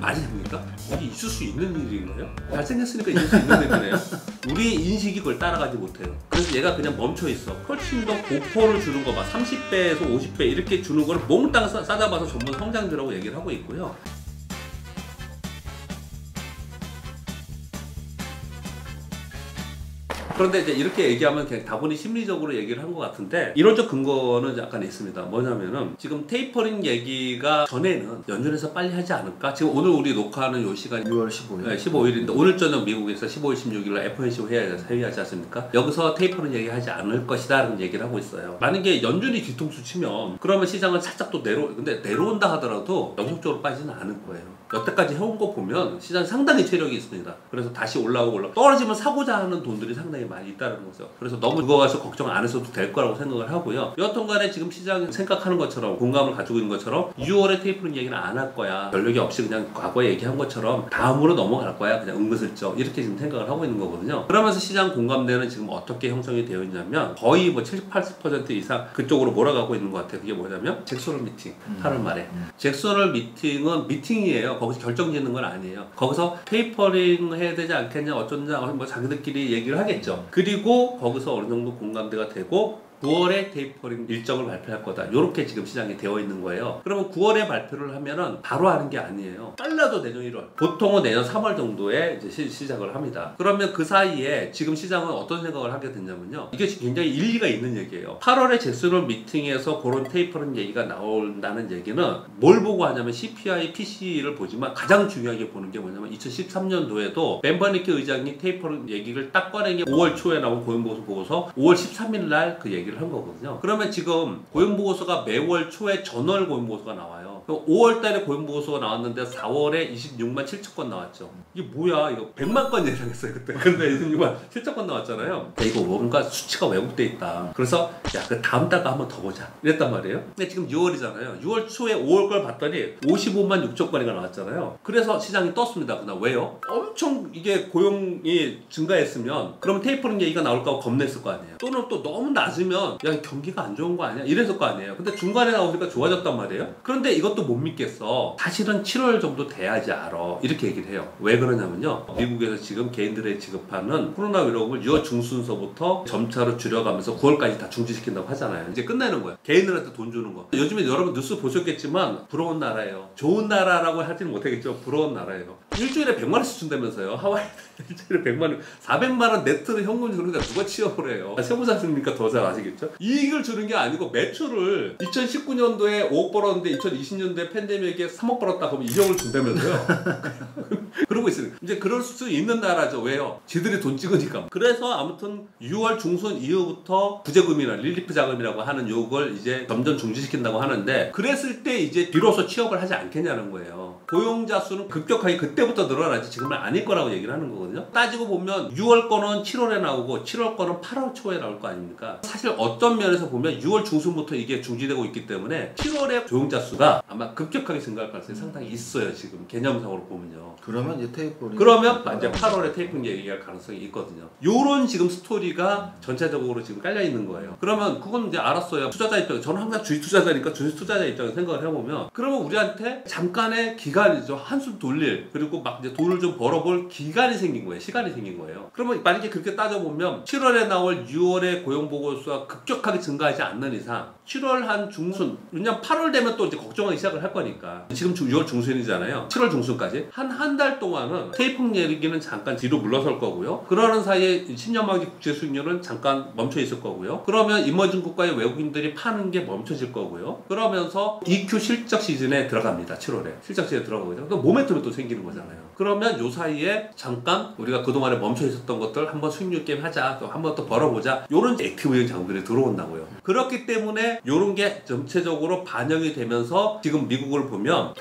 말이 됩니까? 이게 있을 수 있는 일인가요? 잘생겼으니까 있을 수 있는 일이네요. 우리 인식이 그걸 따라가지 못해요. 그래서 얘가 그냥 멈춰 있어. 훨씬 더 고포를 주는 거 막 30배에서 50배 이렇게 주는 거를 몽땅 싸잡아서 전부 성장주라고 얘기를 하고 있고요. 그런데 이제 이렇게 얘기하면 그냥 다분히 심리적으로 얘기를 한 것 같은데 이론적 근거는 약간 있습니다. 뭐냐면은 지금 테이퍼링 얘기가 전에는 연준에서 빨리 하지 않을까? 지금 오늘 우리 녹화하는 요 시간이 6월 15일. 네, 15일인데 오늘 저녁 미국에서 15일, 16일날 FOMC 회의하지 않습니까? 여기서 테이퍼링 얘기하지 않을 것이다 라는 얘기를 하고 있어요. 만약에 연준이 뒤통수 치면 그러면 시장은 살짝 또 근데 내려온다 하더라도 영속적으로 빠지는 않을 거예요. 여태까지 해온 거 보면 시장이 상당히 체력이 있습니다. 그래서 다시 올라오고 떨어지면 사고자 하는 돈들이 상당히 많이 있다는 거죠. 그래서 너무 그거 가서 걱정 안 했어도 될 거라고 생각을 하고요. 여하튼 간에 지금 시장이 생각하는 것처럼 공감을 가지고 있는 것처럼 6월에 테이퍼링 얘기는 안 할 거야. 별력이 없이 그냥 과거에 얘기한 것처럼 다음으로 넘어갈 거야. 그냥 은근슬쩍 이렇게 지금 생각을 하고 있는 거거든요. 그러면서 시장 공감대는 지금 어떻게 형성이 되어 있냐면 거의 뭐 70, 80% 이상 그쪽으로 몰아가고 있는 것 같아요. 그게 뭐냐면 잭소홀 미팅 8월 말에 잭소홀 미팅은 미팅이에요. 거기서 결정 짓는 건 아니에요. 거기서 테이퍼링 해야 되지 않겠냐 어쩌냐 뭐 자기들끼리 얘기를 하겠죠. 그리고 거기서 어느 정도 공감대가 되고 9월에 테이퍼링 일정을 발표할 거다. 이렇게 지금 시장이 되어 있는 거예요. 그러면 9월에 발표를 하면은 바로 하는 게 아니에요. 빨라도 내년 1월. 보통은 내년 3월 정도에 이제 시작을 합니다. 그러면 그 사이에 지금 시장은 어떤 생각을 하게 됐냐면요. 이게 굉장히 일리가 있는 얘기예요. 8월에 잭슨홀 미팅에서 그런 테이퍼링 얘기가 나온다는 얘기는 뭘 보고 하냐면 CPI, PC를 보지만 가장 중요하게 보는 게 뭐냐면 2013년도에도 벤버니키 의장이 테이퍼링 얘기를 딱 꺼낸 게 5월 초에 나온 고용보고서 보고서 5월 13일 날 그 얘기를 한 거거든요. 그러면 지금 고용보고서가 매월 초에 전월 고용보고서가 나와요. 5월 달에 고용보고서가 나왔는데 4월에 26만 7천 건 나왔죠. 이게 뭐야? 이거 100만 건 예상했어요 그때. 근데 26만 7천 건 나왔잖아요. 이거 뭔가 수치가 왜곡돼 있다. 그래서 야, 그 다음 달가 한번 더 보자. 이랬단 말이에요. 근데 지금 6월이잖아요. 6월 초에 5월 걸 봤더니 55만 6천 건이가 나왔잖아요. 그래서 시장이 떴습니다. 그날 왜요? 엄청 이게 고용이 증가했으면 그러면 테이퍼링 얘기가 나올까 겁냈을 거 아니에요. 또는 또 너무 낮으면 야 경기가 안 좋은 거 아니야? 이랬을 거 아니에요. 근데 중간에 나오니까 좋아졌단 말이에요. 그런데 이것도 못 믿겠어. 사실은 7월 정도 돼야지 알아. 이렇게 얘기를 해요. 왜 그러냐면요. 미국에서 지금 개인들의 지급하는 코로나 위로금을 6월 중순서부터 점차로 줄여가면서 9월까지 다 중지시킨다고 하잖아요. 이제 끝내는 거예요. 개인들한테 돈 주는 거. 요즘에 여러분 뉴스 보셨겠지만 부러운 나라예요. 좋은 나라라고 하지는 못하겠지만 부러운 나라예요. 일주일에 100만 원씩 준다면서요. 하와이 일주일에 100만 원. 400만 원 네트로 현금 주니까 누가 취업을 해요. 세무사니까 더 잘 아시겠죠? 이익을 주는 게 아니고 매출을 2019년도에 5억 벌었는데 2020년도에 팬데믹에 3억 벌었다 그러면 2억을 준다면서요. 그러고 있어요. 이제 그럴 수 있는 나라죠. 왜요? 지들이 돈 찍으니까. 그래서 아무튼 6월 중순 이후부터 부재금이나 릴리프 자금이라고 하는 요걸 이제 점점 중지시킨다고 하는데 그랬을 때 이제 비로소 취업을 하지 않겠냐는 거예요. 고용자 수는 급격하게 그때부터 늘어나지 지금은 아닐 거라고 얘기를 하는 거거든요. 따지고 보면 6월 거는 7월에 나오고 7월 거는 8월 초에 나올 거 아닙니까? 사실 어떤 면에서 보면 6월 중순부터 이게 중지되고 있기 때문에 7월에 고용자 수가 아마 급격하게 증가할 가능성이 상당히 있어요. 지금 개념상으로 보면요. 그러면 이제 테이퍼링 그러면 이제 8월에 테이퍼링 얘기할 가능성이 있거든요. 요런 지금 스토리가 전체적으로 지금 깔려 있는 거예요. 그러면 그건 이제 알았어요. 투자자 입장에 저는 항상 주식 투자자니까 주식 투자자 입장에서 생각을 해보면 그러면 우리한테 잠깐의 기간이죠. 한숨 돌릴 그리고 막 이제 돈을 좀 벌어볼 기간이 생긴 거예요. 시간이 생긴 거예요. 그러면 만약에 그렇게 따져보면 7월에 나올 6월에 고용보고서가 급격하게 증가하지 않는 이상 7월 한 중순 왜냐면 8월 되면 또 이제 걱정하기 시작을 할 거니까 지금 6월 중순이잖아요. 7월 중순까지 한 달 동안은 테이퍼링 얘기는 잠깐 뒤로 물러설 거고요. 그러는 사이에 10년 만기 국제 수익률은 잠깐 멈춰 있을 거고요. 그러면 이머징 국가의 외국인들이 파는 게 멈춰질 거고요. 그러면서 EQ 실적 시즌에 들어갑니다. 7월에 실적 시즌에 들어가거든요. 그 모멘텀이 또 생기는 거잖아요. 그러면 요 사이에 잠깐 우리가 그동안에 멈춰 있었던 것들 한번 수익률 게임 하자. 또 한번 또 벌어보자. 요런 액티브형 자금들이 들어온다고요. 그렇기 때문에 요런 게 전체적으로 반영이 되면서 지금 미국을 보면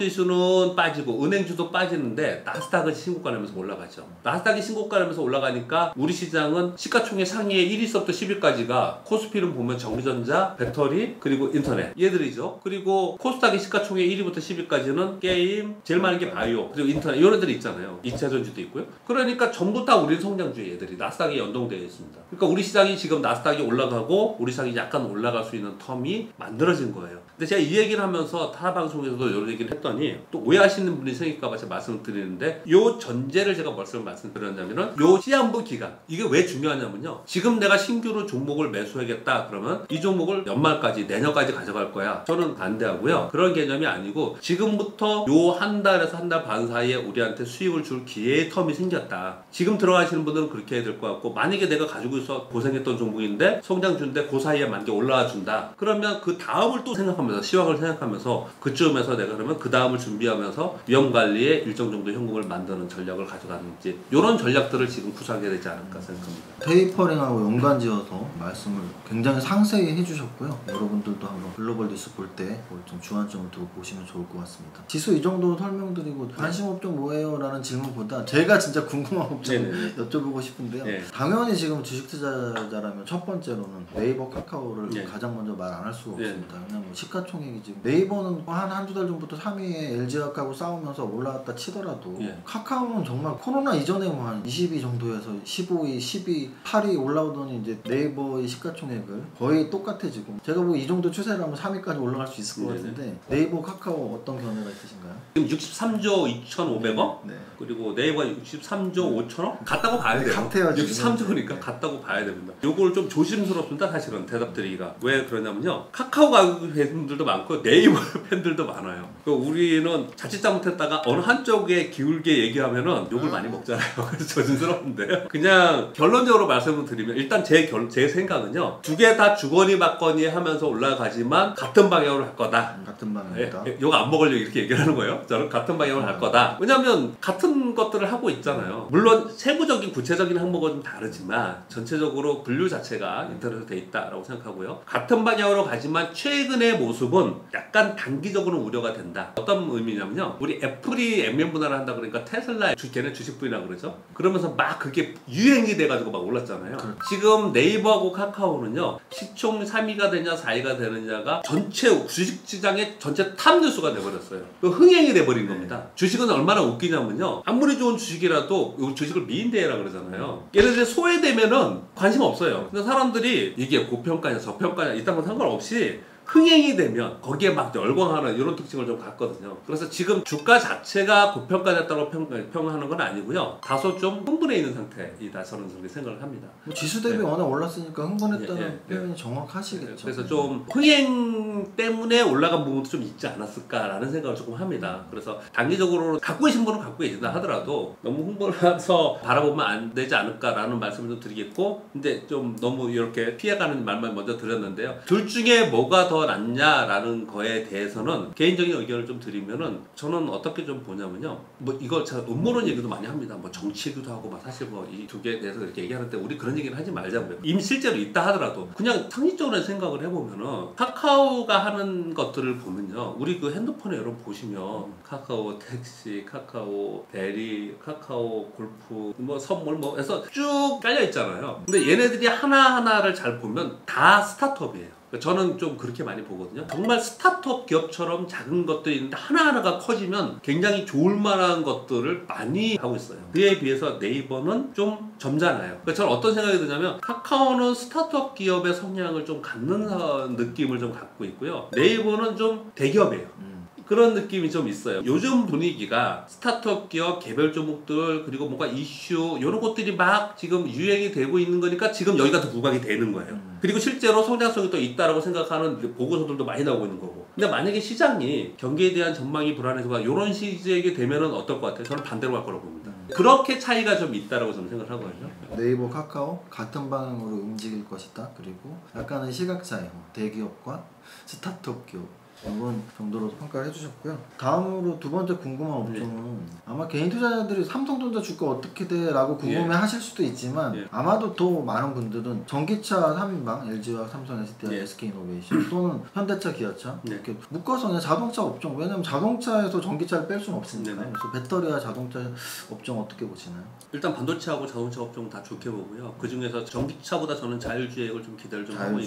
다우산업지수는 빠지고 은행주도 빠지는데 나스닥은 신고가라면서 올라가죠. 나스닥이 신고가라면서 올라가니까 우리 시장은 시가총액 상위에 1위서부터 10위까지가 코스피를 보면 전기전자, 배터리, 그리고 인터넷 얘들이죠. 그리고 코스닥의 시가총액 1위부터 10위까지는 게임, 제일 많은 게 바이오, 그리고 인터넷 이런 애들이 있잖아요. 2차전지도 있고요. 그러니까 전부 다 우리 성장주 얘들이 나스닥에 연동되어 있습니다. 그러니까 우리 시장이 지금 나스닥이 올라가고 우리 시장이 약간 올라갈 수 있는 텀이 만들어진 거예요. 근데 제가 이 얘기를 하면서 타 방송에서도 이런 얘기를 했더니 또 오해하시는 분이 생길까봐 제가 말씀을 드리는데 요 전제를 제가 말씀드렸냐면은 요 시한부 기간 이게 왜 중요하냐면요. 지금 내가 신규로 종목을 매수하겠다 그러면 이 종목을 연말까지 내년까지 가져갈 거야. 저는 반대하고요. 그런 개념이 아니고 지금부터 요 한 달에서 한 달 반 사이에 우리한테 수익을 줄 기회의 텀이 생겼다. 지금 들어가시는 분들은 그렇게 해야 될 것 같고 만약에 내가 가지고 있어 고생했던 종목인데 성장 준데 그 사이에 만약에 올라와 준다. 그러면 그 다음을 또 생각하면서 시황을 생각하면서 그쯤에서 내가 그러면 그 다음을 준비하면서 위험 관리에 일정 정도 현금을 만드는 전략을 가져가는지 이런 전략들을 지금 구사하게 되지 않을까 생각합니다. 테이퍼링하고 연관지어서 말씀을 굉장히 상세히 해주셨고요. 여러분들도 한번 글로벌 뉴스 볼 때 좀 주안점을 두고 보시면 좋을 것 같습니다. 지수 이 정도 설명드리고 관심 업종 뭐예요? 라는 질문보다 제가 진짜 궁금한 업종을 여쭤보고 싶은데요. 당연히 지금 주식 투자자라면 첫 번째로는 네이버 카카오를 가장 먼저 말 안 할 수가 없습니다. 왜냐면 시가총액이 지금 네이버는 한두 달 전부터 3위에 LG화학하고 싸우면서 올라왔다 치더라도 카카오는 정말 코로나 이전에 뭐 한 20위 정도에서 15위, 10위, 8위 올라오더니 이제 네이버의 시가총액을 거의 똑같아지고 제가 뭐 이 정도 추세라면 3위까지 올라갈 수 있을 것 같은데 네이버 카카오 어떤 견해가 있으신가요? 지금 63조 2,500억? 그리고 네이버가 63조 5천억? 같다고 봐야 돼요. 같아요. 63조니까 같다고 봐야 됩니다. 요걸 좀 조심스럽습니다. 사실은 대답드리기가. 왜 그러냐면요. 카카오 가격 팬들도 많고 네이버 팬들도 많아요. 우리는 자칫 잘못했다가 어느 한쪽에 기울게 얘기하면은 욕을 많이 먹잖아요. 그래서 조심스러운데요. 그냥 결론적으로 말씀을 드리면 일단 제 생각은요. 두 개 다 주거니 받거니 하면서 올라가지만 같은 방향으로 할 거다. 같은 방향이다. 욕 안 먹으려고 이렇게 얘기를 하는 거예요. 저는 같은 방향으로 할 거다. 왜냐면 같은 것들을 하고 있잖아요. 물론 세부적인 구체적인 항목은 좀 다르지만 전체적으로 분류 자체가 인터넷에 돼 있다라고 생각하고요. 같은 방향으로 가지만 최근의 모습은 약간 단기적으로 우려가 된다. 어떤 의미냐면요. 우리 애플이 액면 분할을 한다 그러니까 테슬라 걔네 주식 부인이라고 그러죠. 그러면서 막 그게 유행이 돼가지고 막 올랐잖아요. 지금 네이버하고 카카오는요. 시총 3위가 되냐 4위가 되느냐가 전체 주식시장의 전체 탑 뉴스가 돼버렸어요. 흥행이 돼버린 겁니다. 주식은 얼마나 웃기냐면요. 아무리 좋은 주식이라도 주식을 미인대회라 그러잖아요. 예를 들어 소외되면은 관심 없어요. 근데 사람들이 이게 고평가냐 저평가냐 이딴 건 상관없이 흥행이 되면 거기에 막 열광하는 이런 특징을 좀 갖거든요. 그래서 지금 주가 자체가 고평가됐다고 평하는 건 아니고요. 다소 좀 흥분해 있는 상태이다. 저는 그렇게 생각을 합니다. 뭐 지수 대비 워낙 올랐으니까 흥분했다는 표현이 정확하시겠죠. 그래서 좀 흥행 때문에 올라간 부분도 좀 있지 않았을까라는 생각을 조금 합니다. 그래서 단기적으로 갖고 계신 분은 갖고 계신다 하더라도 너무 흥분해서 바라보면 안 되지 않을까라는 말씀을 좀 드리겠고, 근데 좀 너무 이렇게 피해가는 말만 먼저 드렸는데요. 둘 중에 뭐가 더 낫냐라는 거에 대해서는 개인적인 의견을 좀 드리면은 저는 어떻게 좀 보냐면요. 뭐 이거 제가 음모론 얘기도 많이 합니다. 뭐 정치기도 하고 막 사실 뭐 이 두 개에 대해서 이렇게 얘기하는데 우리 그런 얘기는 하지 말자고요. 이미 실제로 있다 하더라도 그냥 상식적으로 생각을 해보면은 카카오가 하는 것들을 보면요. 우리 그 핸드폰에 여러분 보시면 카카오 택시, 카카오 대리, 카카오 골프, 뭐 선물 뭐 해서 쭉 깔려 있잖아요. 근데 얘네들이 하나하나를 잘 보면 다 스타트업이에요. 저는 좀 그렇게 많이 보거든요. 정말 스타트업 기업처럼 작은 것들이 있는데 하나하나가 커지면 굉장히 좋을 만한 것들을 많이 하고 있어요. 그에 비해서 네이버는 좀 점잖아요. 그래서 저는 어떤 생각이 드냐면 카카오는 스타트업 기업의 성향을 좀 갖는 느낌을 좀 갖고 있고요. 네이버는 좀 대기업이에요. 그런 느낌이 좀 있어요. 요즘 분위기가 스타트업 기업, 개별 종목들, 그리고 뭔가 이슈 이런 것들이 막 지금 유행이 되고 있는 거니까 지금 여기가 더 부각이 되는 거예요. 그리고 실제로 성장성이 또 있다라고 생각하는 보고서들도 많이 나오고 있는 거고. 근데 만약에 시장이 경기에 대한 전망이 불안해서 이런 시기에 되면은 어떨 것 같아요? 저는 반대로 갈 거라고 봅니다. 그렇게 차이가 좀 있다라고 저는 생각을 하거든요. 네이버, 카카오 같은 방향으로 움직일 것이다. 그리고 약간의 시각 차이, 대기업과 스타트업 기업 이번 정도로 평가를 해주셨고요. 다음으로 두 번째 궁금한 업종은 아마 개인 투자자들이 삼성전자 주가 어떻게 돼? 라고 궁금해 하실 수도 있지만 아마도 더 많은 분들은 전기차 3인방 LG와 삼성, SDI, SK이노베이션 또는 현대차, 기아차 이렇게 묶어서 그냥 자동차 업종, 왜냐면 자동차에서 전기차를 뺄 수는 없으니까. 그래서 배터리와 자동차 업종 어떻게 보시나요? 일단 반도체하고 자동차 업종 다 좋게 보고요. 그 중에서 전기차보다 저는 자율주행을 좀 기대를 좀 하고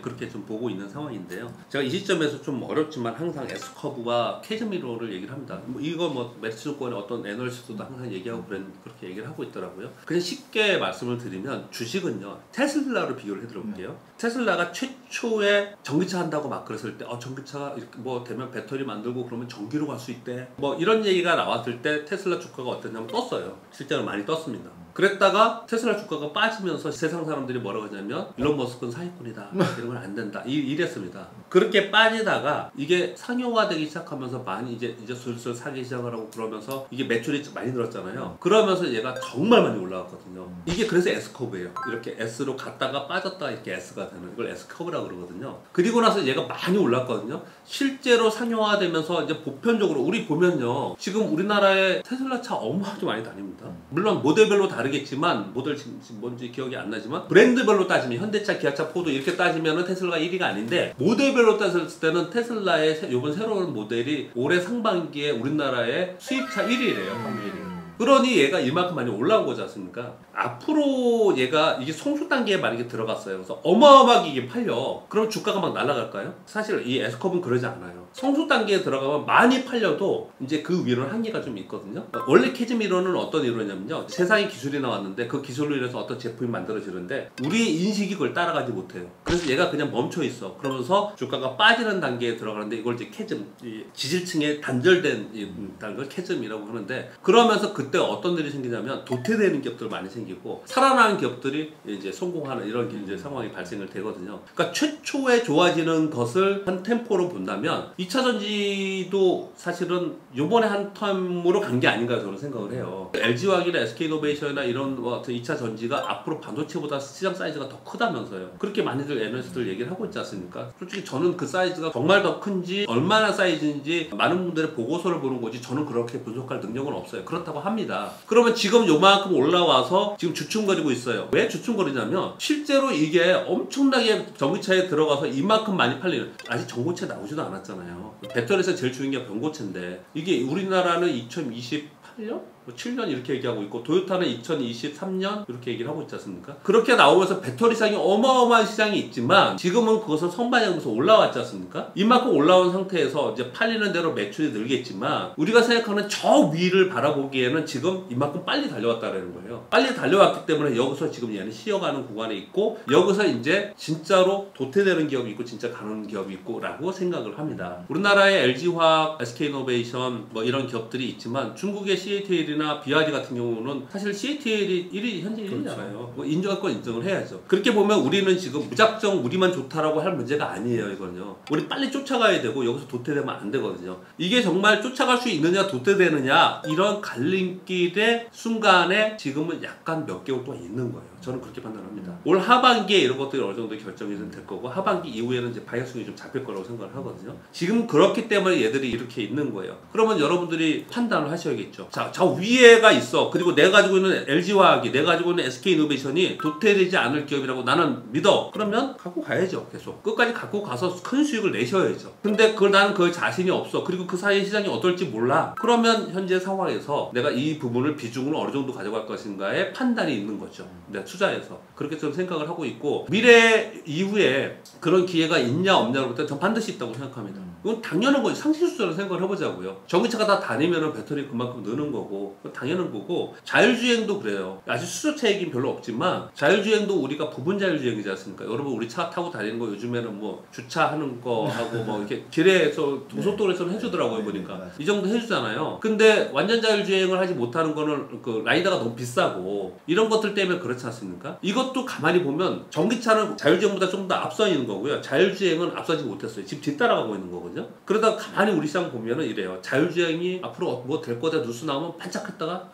그렇게 좀 보고 있는 상황인데요. 제가 이 시점에서 좀 어렵지만 항상 S커브와 캐즈미러를 얘기를 합니다. 뭐 이거 뭐 매수권의 어떤 애널리스트도 항상 얘기하고 그렇게 얘기를 하고 있더라고요. 그냥 쉽게 말씀을 드리면 주식은요 테슬라로 비교를 해드려볼게요. 테슬라가 최초에 전기차 한다고 막 그랬을 때 전기차가 이렇게 뭐 되면 배터리 만들고 그러면 전기로 갈 수 있대 뭐 이런 얘기가 나왔을 때 테슬라 주가가 어땠냐면 떴어요. 실제로 많이 떴습니다. 그랬다가 테슬라 주가가 빠지면서 세상 사람들이 뭐라고 하냐면 일론 머스크는 사기꾼이다 이런 건 안 된다 이랬습니다. 그렇게 빠지다가 이게 상용화되기 시작하면서 많이 이제 슬슬 사기 시작을 하고 그러면서 이게 매출이 많이 늘었잖아요. 그러면서 얘가 정말 많이 올라갔거든요. 이게 그래서 S커브예요. 이렇게 S로 갔다가 빠졌다가 이렇게 S가 되는 이걸 S커브라고 그러거든요. 그리고 나서 얘가 많이 올랐거든요. 실제로 상용화되면서 이제 보편적으로 우리 보면요. 지금 우리나라에 테슬라 차 어마어마하게 많이 다닙니다. 물론 모델별로 다르겠지만 모델 지금 뭔지 기억이 안 나지만 브랜드별로 따지면 현대차, 기아차, 포드 이렇게 따지면은 테슬라가 1위가 아닌데 모델별로 따졌을 때는 테슬라의 요번 새로운 모델이 올해 상반기에 우리나라의 수입차 1위래요. 판매율이. 그러니 얘가 이만큼 많이 올라온 거지 않습니까? 앞으로 얘가 이게 성수 단계에 만약에 들어갔어요. 그래서 어마어마하게 이게 팔려. 그럼 주가가 막 날아갈까요? 사실 이 S컵은 그러지 않아요. 성수 단계에 들어가면 많이 팔려도 이제 그 위로는 한계가 좀 있거든요. 원래 캐즘 이론은 어떤 이론이냐면요. 세상에 기술이 나왔는데 그 기술로 인해서 어떤 제품이 만들어지는데 우리의 인식이 그걸 따라가지 못해요. 그래서 얘가 그냥 멈춰 있어. 그러면서 주가가 빠지는 단계에 들어가는데 이걸 이제 캐즘, 지지층에 단절된 걸 캐즘이라고 하는데 그러면서 그때 어떤 일이 생기냐면 도태되는 기업들 많이 생기고 살아나는 기업들이 이제 성공하는 이런 이제 상황이 발생을 되거든요. 그러니까 최초에 좋아지는 것을 한 템포로 본다면 2차 전지도 사실은 요번에 한 텀으로 간 게 아닌가 저는 생각을 해요. LG화학이나 SK이노베이션이나 이런 같은 2차 전지가 앞으로 반도체보다 시장 사이즈가 더 크다면서요. 그렇게 많이들 애널리스트들 얘기를 하고 있지 않습니까? 솔직히 저는 그 사이즈가 정말 더 큰지 얼마나 사이즈인지 많은 분들의 보고서를 보는 거지 저는 그렇게 분석할 능력은 없어요. 그렇다고 합니다. 그러면 지금 요만큼 올라와서 지금 주춤거리고 있어요. 왜 주춤거리냐면 실제로 이게 엄청나게 전기차에 들어가서 이만큼 많이 팔리는 아직 전고체 나오지도 않았잖아요. 배터리에서 제일 중요한 게 변고체인데 이게 우리나라는 2028년? 7년 이렇게 얘기하고 있고 도요타는 2023년 이렇게 얘기를 하고 있지 않습니까? 그렇게 나오면서 배터리 시장이 어마어마한 시장이 있지만 지금은 그것은 선반영돼서 올라왔지 않습니까? 이만큼 올라온 상태에서 이제 팔리는 대로 매출이 늘겠지만 우리가 생각하는 저 위를 바라보기에는 지금 이만큼 빨리 달려왔다는 거예요. 빨리 달려왔기 때문에 여기서 지금 얘는 쉬어가는 구간에 있고 여기서 이제 진짜로 도태되는 기업이 있고 진짜 가는 기업이 있고 라고 생각을 합니다. 우리나라의 LG화학, SK이노베이션 뭐 이런 기업들이 있지만 중국의 CATL 나 BYD 같은 경우는 사실 CATL이 1위, 현재 1위잖아요. 그렇죠. 뭐 인정할 건 인정을 해야죠. 그렇게 보면 우리는 지금 무작정 우리만 좋다라고 할 문제가 아니에요, 이건요. 우리 빨리 쫓아가야 되고 여기서 도태되면 안 되거든요. 이게 정말 쫓아갈 수 있느냐, 도태되느냐 이런 갈림길의 순간에 지금은 약간 몇 개월 동안 있는 거예요. 저는 그렇게 판단합니다. 올 하반기에 이런 것들이 어느 정도 결정이 좀 될 거고 하반기 이후에는 이제 바이어스이 좀 잡힐 거라고 생각을 하거든요. 지금 그렇기 때문에 얘들이 이렇게 있는 거예요. 그러면 여러분들이 판단을 하셔야겠죠. 자, 저 위에가 있어. 그리고 내가 가지고 있는 LG화학이, 내가 가지고 있는 SK이노베이션이 도태되지 않을 기업이라고 나는 믿어. 그러면 갖고 가야죠. 계속. 끝까지 갖고 가서 큰 수익을 내셔야죠. 근데 나는 그 자신이 없어. 그리고 그 사이에 시장이 어떨지 몰라. 그러면 현재 상황에서 내가 이 부분을 비중을 어느 정도 가져갈 것인가에 판단이 있는 거죠. 내가 투자해서. 그렇게 좀 생각을 하고 있고 미래 이후에 그런 기회가 있냐 없냐로 볼 때 전 반드시 있다고 생각합니다. 이건 당연한 거지. 상식수적으로 생각을 해보자고요. 전기차가 다 다니면 배터리 그만큼 느는 거고 당연한 거고 자율주행도 그래요. 아직 수소차 얘기는 별로 없지만 자율주행도 우리가 부분 자율주행이지 않습니까? 여러분 우리 차 타고 다니는 거 요즘에는 뭐 주차하는 거 하고 뭐 이렇게 길에서 고속도로에서는 해주더라고요 보니까 이 정도 해주잖아요. 근데 완전 자율주행을 하지 못하는 거는 그 라이더가 너무 비싸고 이런 것들 때문에 그렇지 않습니까? 이것도 가만히 보면 전기차는 자율주행보다 좀 더 앞서 있는 거고요. 자율주행은 앞서지 못했어요. 지금 뒤따라가고 있는 거거든요. 그러다 가만히 우리 시장 보면은 이래요. 자율주행이 앞으로 뭐 될 거다 뉴스 나오면 반짝했다가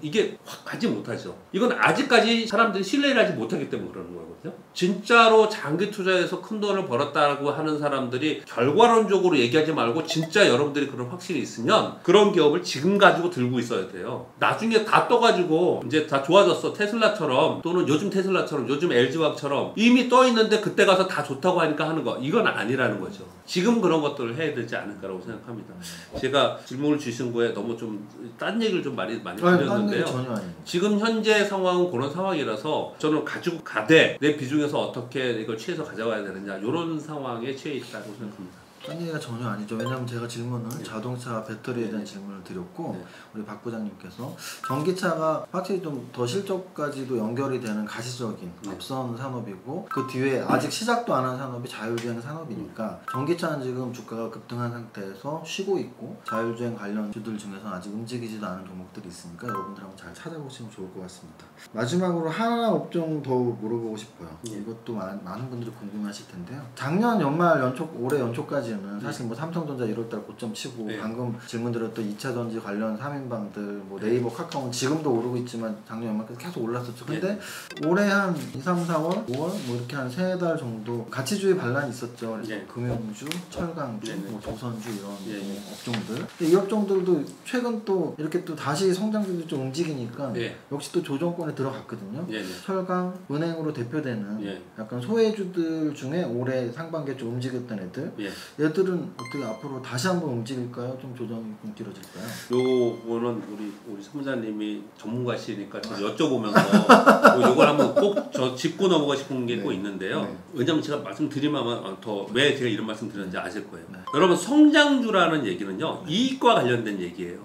이게 확 가지 못하죠. 이건 아직까지 사람들이 신뢰를 하지 못하기 때문에 그러는 거거든요. 진짜로 장기 투자해서 큰 돈을 벌었다고 하는 사람들이 결과론적으로 얘기하지 말고 진짜 여러분들이 그런 확신이 있으면 그런 기업을 지금 가지고 들고 있어야 돼요. 나중에 다 떠가지고 이제 다 좋아졌어. 테슬라처럼 또는 요즘 테슬라처럼 요즘 LG화학처럼 이미 떠 있는데 그때 가서 다 좋다고 하니까 하는 거 이건 아니라는 거죠. 지금 그런 것들을 해야 되지 않을까라고 생각합니다. 제가 질문을 주신 거에 너무 좀 딴 얘기를 좀 많이 드렸는데요. 지금 현재 상황은 그런 상황이라서 저는 가지고 가되 내 비중에서 어떻게 이걸 취해서 가져가야 되느냐 이런 상황에 취해 있다고 생각합니다. 딴 얘기가 전혀 아니죠. 왜냐하면 제가 질문은 자동차 배터리에 대한 질문을 드렸고 우리 박 부장님께서 전기차가 확실히 좀 더 실적까지도 연결이 되는 가시적인 앞선 산업이고 그 뒤에 아직 시작도 안 한 산업이 자율주행 산업이니까 전기차는 지금 주가가 급등한 상태에서 쉬고 있고 자율주행 관련 주들 중에서는 아직 움직이지도 않은 종목들이 있으니까 여러분들 한번 잘 찾아보시면 좋을 것 같습니다. 마지막으로 하나 업종 더 물어보고 싶어요. 이것도 많은 분들이 궁금하실 텐데요. 작년 연말 올해 연초까지는 사실 뭐 삼성전자 1월달 고점 치고 방금 질문드렸던 2차전지 관련 3인방들 뭐 네이버 카카오는 지금도 오르고 있지만 작년 연말까지 계속 올랐었죠. 근데 올해 한 2, 3, 4월, 5월 뭐 이렇게 한 3달 정도 가치주의 반란이 있었죠. 그래서 금융주, 철강주, 뭐 조선주 이런 업종들. 근데 이 업종들도 최근 또 이렇게 또 다시 성장주들이 좀 움직이니까 역시 또 조정권에 들어갔거든요. 철강, 은행으로 대표되는 약간 소외주들 중에 올해 상반기에 좀 움직였던 애들. 얘들은 어떻게 앞으로 다시 한번 움직일까요? 좀 조정이 좀 길어질까요? 요거는 우리 사무장님이 전문가시니까 좀 여쭤보면서 요걸 한번 꼭 저 짚고 넘어가 싶은 게 꼭 있는데요. 왜냐면 제가 말씀드리면 더 왜 제가 이런 말씀 드렸는지 아실 거예요. 여러분 성장주라는 얘기는요 이익과 관련된 얘기예요.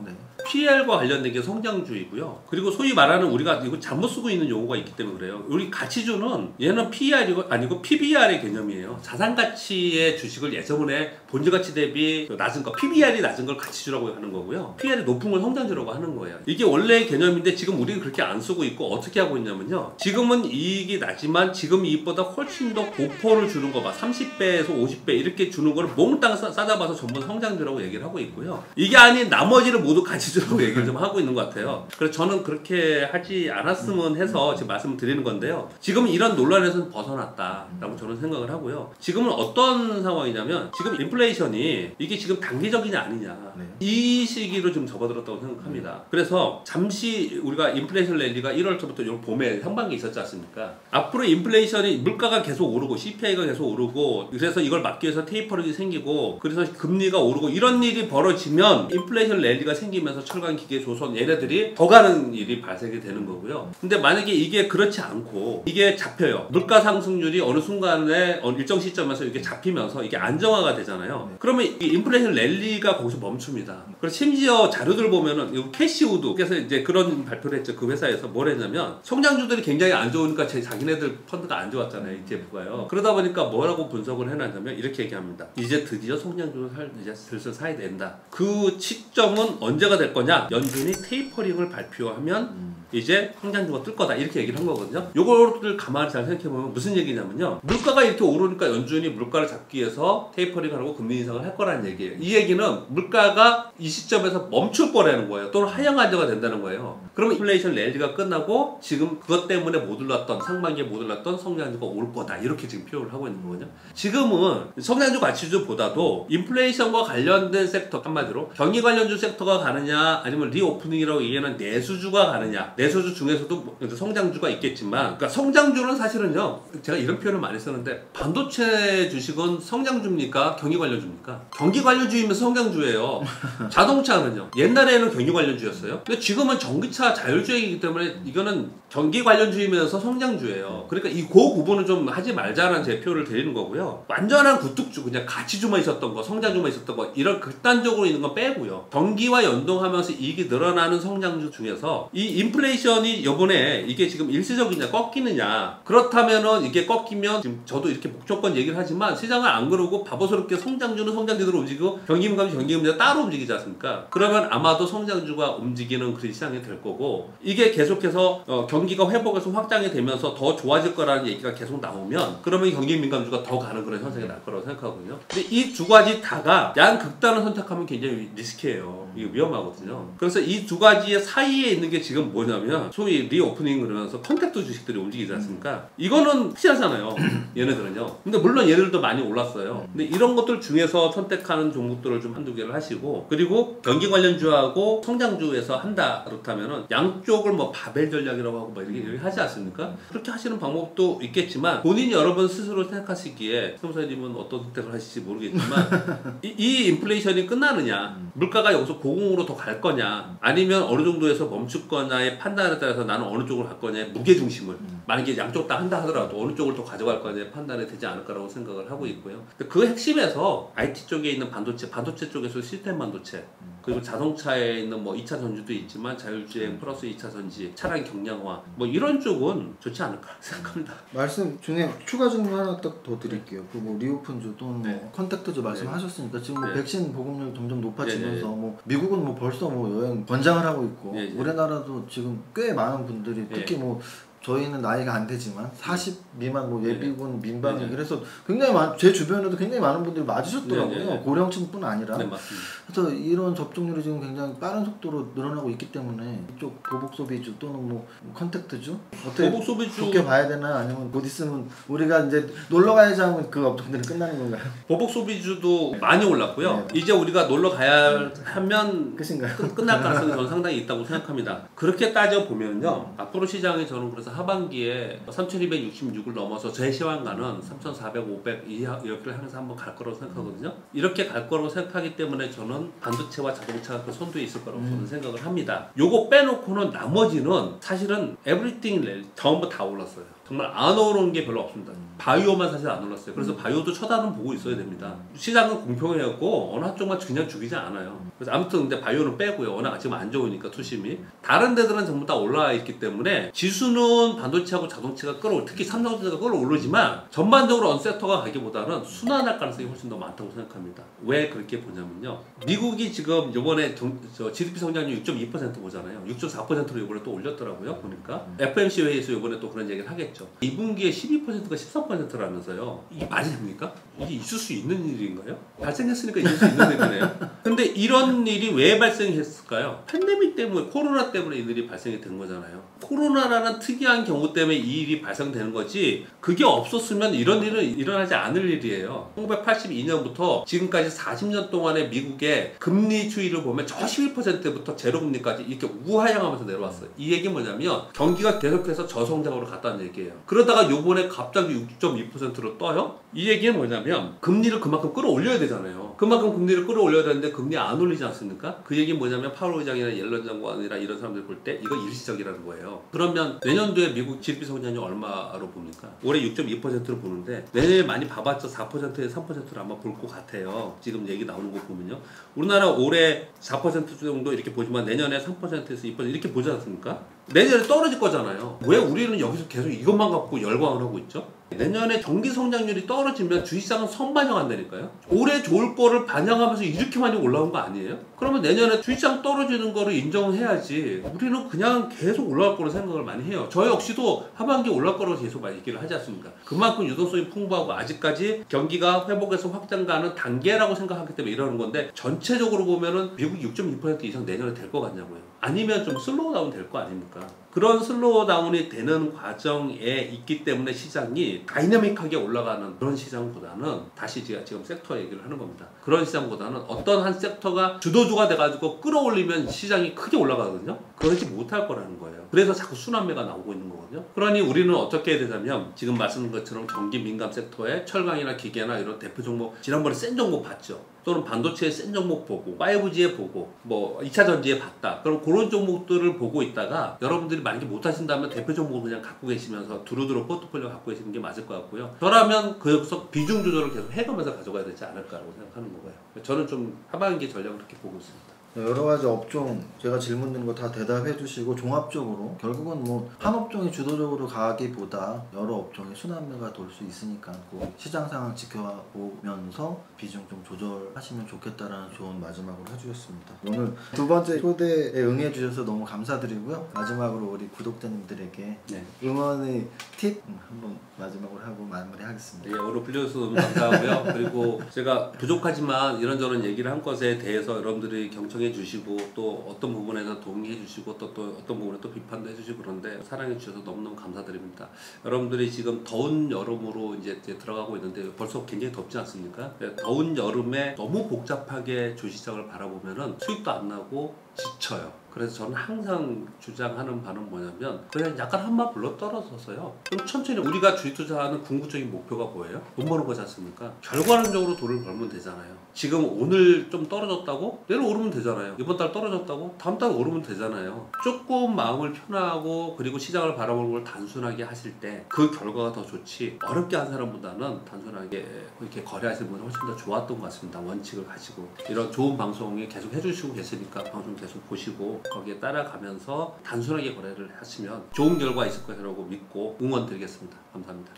PL과 관련된 게 성장주이고요. 그리고 소위 말하는 우리가 이거 잘못 쓰고 있는 용어가 있기 때문에 그래요. 우리 가치주는 얘는 PER이고 아니고 PBR의 개념이에요. 자산가치의 주식을 예전에 본질가치 대비 낮은 거, PBR이 낮은 걸 가치주라고 하는 거고요. PR이 높은 걸 성장주라고 하는 거예요. 이게 원래의 개념인데 지금 우리는 그렇게 안 쓰고 있고 어떻게 하고 있냐면요. 지금은 이익이 낮지만 지금 이익보다 훨씬 더 고포를 주는 거 봐. 30배에서 50배 이렇게 주는 걸 몽땅 싸잡아서 전부 성장주라고 얘기를 하고 있고요. 이게 아닌 나머지를 모두 가치주라고 얘기를 좀 하고 있는 것 같아요. 그래서 저는 그렇게 하지 않았으면 해서 지금 말씀을 드리는 건데요. 지금 이런 논란에서 벗어났다라고 저는 생각을 하고요. 지금은 어떤 상황이냐면 지금 인플레이션이 이게 지금 단기적이냐 아니냐 이 시기로 좀 접어들었다고 생각합니다. 그래서 잠시 우리가 인플레이션 랠리가 1월부터 요 봄에 상반기에 있었지 않습니까? 앞으로 인플레이션이 물가가 계속 오르고 CPI가 계속 오르고 그래서 이걸 막기 위해서 테이퍼링이 생기고 그래서 금리가 오르고 이런 일이 벌어지면 인플레이션 랠리가 생기면서 철강, 기계, 조선 얘네들이 더 가는 일이 발생이 되는 거고요. 근데 만약에 이게 그렇지 않고 이게 잡혀요. 물가 상승률이 어느 순간에 일정 시점에서 이게 잡히면서 이게 안정화가 되잖아요. 그러면 이 인플레이션 랠리가 거기서 멈춥니다. 그래서 심지어 자료들 보면은 캐시우드께서 이제 그런 발표를 했죠. 그 회사에서 뭘 했냐면 성장주들이 굉장히 안 좋으니까 자기네들 펀드가 안 좋았잖아요. ETF가요. 그러다 보니까 뭐라고 분석을 해놨냐면 이렇게 얘기합니다. 이제 드디어 성장주를 이제 슬슬 사야 된다. 그 시점은 언제가 될 거냐? 연준이 테이퍼링을 발표하면 이제 성장주가 뜰 거다 이렇게 얘기를 한 거거든요. 요거를 가만히 잘 생각해보면 무슨 얘기냐면요. 물가가 이렇게 오르니까 연준이 물가를 잡기 위해서 테이퍼링을 하고 금리 인상을 할 거라는 얘기예요. 이 얘기는 물가가 이 시점에서 멈출 거라는 거예요. 또는 하향 안정화 된다는 거예요. 그러면 인플레이션 랠리가 끝나고 지금 그것 때문에 못 올랐던 상반기에 못 올랐던 성장주가 올 거다 이렇게 지금 표현을 하고 있는 거거든요. 지금은 성장주 가치주보다도 인플레이션과 관련된 섹터 한마디로 경기 관련주 섹터가 가느냐 아니면 리오프닝이라고 얘기하는 내수주가 가느냐 내수주 중에서도 성장주가 있겠지만 그러니까 성장주는 사실은요 제가 이런 표현을 많이 쓰는데 반도체 주식은 성장주입니까? 경기 관련주입니까? 경기 관련주이면 성장주예요. 자동차는요 옛날에는 경기 관련주였어요. 근데 지금은 전기차 자율주행이기 때문에 이거는 경기 관련주이면서 성장주예요. 그러니까 이 구분은 좀 하지 말자는 제 표를 드리는 거고요. 완전한 구뚝주 그냥 가치주만 있었던 거 성장주만 있었던 거 이런 극단적으로 있는 건 빼고요. 경기와 연동하면서 이익이 늘어나는 성장주 중에서 이 인플레이션이 이번에 이게 지금 일시적이냐 꺾이느냐 그렇다면은 이게 꺾이면 지금 저도 이렇게 목조건 얘기를 하지만 시장을 안 그러고 바보스럽게 성장주는 성장주대로 움직이고 경기민감주 경기민감주 따로 움직이지 않습니까? 그러면 아마도 성장주가 움직이는 그런 시장이 될 거고 이게 계속해서 경기가 회복해서 확장이 되면서 더 좋아질 거라는 얘기가 계속 나오면 그러면 경기민감주가 더 가는 그런 현상이 날 거라고 생각하거든요. 근데 이 두 가지 다가 양극단을 선택하면 굉장히 리스키해요. 이게 위험하거든요. 그래서 이 두 가지 사이에 있는 게 지금 뭐냐면 소위 리오프닝 그러면서 컨택트 주식들이 움직이지 않습니까? 이거는 확실하잖아요. 얘네들은요. 근데 물론 얘네들도 많이 올랐어요. 근데 이런 것들 중에서 선택하는 종목들을 좀 한두 개를 하시고 그리고 경기 관련주하고 성장주에서 한다 그렇다면은 양쪽을 뭐 바벨 전략이라고 하고 뭐 이렇게 하지 않습니까? 그렇게 하시는 방법도 있겠지만 본인이 여러분 스스로 생각하시기에 사무사님은 어떤 선택을 하실지 모르겠지만 이 인플레이션이 끝나느냐 물가가 여기서 고공으로 더 갈 거냐 아니면 어느 정도에서 멈출 거냐의 판단에 따라서 나는 어느 쪽으로 갈 거냐의 무게중심을 만약에 양쪽 다 한다 하더라도 어느 쪽을 더 가져갈 거냐의 판단이 되지 않을까라고 생각을 하고 있고요. 그 핵심에서 IT 쪽에 있는 반도체 쪽에서 시스템 반도체, 그리고 자동차에 있는 뭐 2차 전지도 있지만 자율주행 플러스 2차 전지, 차량 경량화 뭐 이런 쪽은 좋지 않을까 생각합니다. 말씀 중에 추가 질문 하나 딱 더 드릴게요. 그 뭐 리오픈주 또는 뭐 컨택트주 말씀하셨으니까 지금 뭐 백신 보급률 점점 높아지면서 뭐 미국은 뭐 벌써 뭐 여행 권장을 하고 있고 우리나라도 지금 꽤 많은 분들이 특히 뭐 저희는 나이가 안 되지만 40 미만 뭐 예비군 민방위 그래서 굉장히 제 주변에도 굉장히 많은 분들이 맞으셨더라고요. 고령층뿐 아니라. 네, 맞습니다. 그래서 이런 접종률이 지금 굉장히 빠른 속도로 늘어나고 있기 때문에 이쪽 보복 소비주 또는 뭐 컨택트주 어떻게 보복 소비주 좋게 봐야 되나 아니면 곧 있으면 우리가 이제 놀러 가야지 하면 그 업종들은 끝나는 건가요? 보복 소비주도 많이 올랐고요. 이제 우리가 놀러 가야 하면 끝인가요? 끝날 가능성이 저는 상당히 있다고 생각합니다. 그렇게 따져 보면요, 앞으로 시장이 저는 그래서 하반기에 3,266을 넘어서 제시황가는 3,400, 500 이렇게 항상 한번 갈 거라고 생각하거든요. 이렇게 갈 거라고 생각하기 때문에 저는 반도체와 자동차가 그 선두에 있을 거라고 저는 생각을 합니다. 요거 빼놓고는 나머지는 사실은 에브리띵 전부 다 올랐어요. 정말 안 오른 게 별로 없습니다. 바이오만 사실 안 올랐어요. 그래서 바이오도 쳐다는 보고 있어야 됩니다. 시장은 공평해갖고 어느 한쪽만 그냥 죽이지 않아요. 그래서 아무튼 근데 바이오는 빼고요. 워낙 지금 안 좋으니까 투심이. 다른 데들은 전부 다 올라와 있기 때문에 지수는 반도체하고 자동차가 특히 삼성전자가 끌어오르지만 전반적으로 어느 섹터가 가기보다는 순환할 가능성이 훨씬 더 많다고 생각합니다. 왜 그렇게 보냐면요, 미국이 지금 이번에 GDP 성장률 6.2% 보잖아요. 6.4%로 이번에 또 올렸더라고요. 보니까 FMC 회의에서 이번에 또 그런 얘기를 하겠죠. 2분기에 12%가 13%라면서요. 이게 말이 됩니까? 이게 있을 수 있는 일인가요? 발생했으니까 있을 수 있는 일이네요. 근데 이런 일이 왜 발생했을까요? 팬데믹 때문에, 코로나 때문에 이 일이 발생이 된 거잖아요. 코로나라는 특이한 경우 때문에 이 일이 발생되는 거지, 그게 없었으면 이런 일은 일어나지 않을 일이에요. 1982년부터 지금까지 40년 동안의 미국의 금리 추이를 보면 저 11%부터 제로금리까지 이렇게 우하향하면서 내려왔어요. 이 얘기는 뭐냐면 경기가 계속해서 저성장으로 갔다는 얘기예요. 그러다가 요번에 갑자기 6.2%로 떠요? 이 얘기는 뭐냐면 금리를 그만큼 끌어올려야 되잖아요. 그만큼 금리를 끌어올려야 되는데 금리 안 올리지 않습니까? 그 얘기는 뭐냐면 파월 의장이나 옐런 장관이나 이런 사람들 볼 때 이거 일시적이라는 거예요. 그러면 내년도에 미국 GDP 성장률 얼마로 봅니까? 올해 6.2%로 보는데 내년에 많이 봐봤자 4%에 3%를 아마 볼 것 같아요. 지금 얘기 나오는 거 보면요. 우리나라 올해 4% 정도 이렇게 보지만 내년에 3%에서 2% 이렇게 보지 않습니까? 내년에 떨어질 거잖아요. 왜 우리는 여기서 계속 이것만 갖고 열광을 하고 있죠? 내년에 경기 성장률이 떨어지면 주식시장은 선반영한다니까요. 올해 좋을 거를 반영하면서 이렇게 많이 올라온 거 아니에요? 그러면 내년에 주식시장 떨어지는 거를 인정해야지. 우리는 그냥 계속 올라갈 거로 생각을 많이 해요. 저 역시도 하반기 올라갈 거라고 계속 많이 얘기를 하지 않습니까? 그만큼 유동성이 풍부하고 아직까지 경기가 회복해서 확장 가는 단계라고 생각하기 때문에 이러는 건데, 전체적으로 보면은 미국이 6.2% 이상 내년에 될 것 같냐고요. 아니면 좀 슬로우 다운 될 거 아닙니까? 그런 슬로우 다운이 되는 과정에 있기 때문에 시장이 다이내믹하게 올라가는 그런 시장보다는, 다시 제가 지금 섹터 얘기를 하는 겁니다. 그런 시장보다는 어떤 한 섹터가 주도주가 돼가지고 끌어올리면 시장이 크게 올라가거든요. 그러지 못할 거라는 거예요. 그래서 자꾸 순환매가 나오고 있는 거거든요. 그러니 우리는 어떻게 해야 되냐면, 지금 말씀드린 것처럼 경기 민감 섹터에 철강이나 기계나 이런 대표 종목, 지난번에 센 종목 봤죠. 또는 반도체에 센 종목 보고 5G에 보고 뭐 2차 전지에 봤다. 그럼 그런 종목들을 보고 있다가 여러분들이 만약에 못 하신다면 대표 종목을 그냥 갖고 계시면서 두루두루 포트폴리오 갖고 계시는 게 맞을 것 같고요. 저라면 그여기서 비중 조절을 계속 해가면서 가져가야 되지 않을까라고 생각하는 거고요. 저는 좀 하반기 전략을 그렇게 보고 있습니다. 여러 가지 업종 제가 질문 드린 거 다 대답해 주시고 종합적으로 결국은 뭐 한 업종이 주도적으로 가기보다 여러 업종의 순환매가 돌 수 있으니까 그 시장 상황 지켜보면서 비중 좀 조절하시면 좋겠다라는 조언 마지막으로 해주셨습니다. 오늘 두 번째 초대에 응해 주셔서 너무 감사드리고요. 마지막으로 우리 구독자님들에게 응원의 팁 한번 마지막으로 하고 마무리하겠습니다. 예, 오늘 불러주셔서 너무 감사하고요. 그리고 제가 부족하지만 이런저런 얘기를 한 것에 대해서 여러분들이 경청해 주시고 또 어떤 부분에서 동의해 주시고 또 어떤 부분에 또 비판도 해주시고 그런데 사랑해 주셔서 너무너무 감사드립니다. 여러분들이 지금 더운 여름으로 이제 들어가고 있는데 벌써 굉장히 덥지 않습니까? 더운 여름에 너무 복잡하게 주식시장을 바라보면은 수익도 안 나고 지쳐요. 그래서 저는 항상 주장하는 바는 뭐냐면 그냥 약간 한마 불러 떨어져서요. 그럼 천천히 우리가 주식 투자하는 궁극적인 목표가 뭐예요? 돈 버는 거지 않습니까? 결과론적으로 돈을 벌면 되잖아요. 지금 오늘 좀 떨어졌다고 내일 오르면 되잖아요. 이번 달 떨어졌다고 다음 달 오르면 되잖아요. 조금 마음을 편하고 그리고 시장을 바라보는 걸 단순하게 하실 때 그 결과가 더 좋지, 어렵게 한 사람보다는 단순하게 이렇게 거래하시는 분이 훨씬 더 좋았던 것 같습니다. 원칙을 가지고 이런 좋은 방송이 계속 해주시고 계시니까 방송 계속 보시고 거기에 따라가면서 단순하게 거래를 하시면 좋은 결과 있을 거라고 믿고 응원 드리겠습니다. 감사합니다.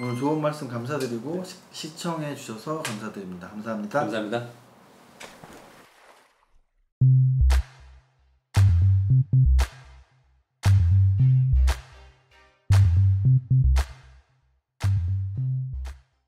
오늘 좋은 말씀 감사드리고 시청해 주셔서 감사드립니다. 감사합니다. 감사합니다.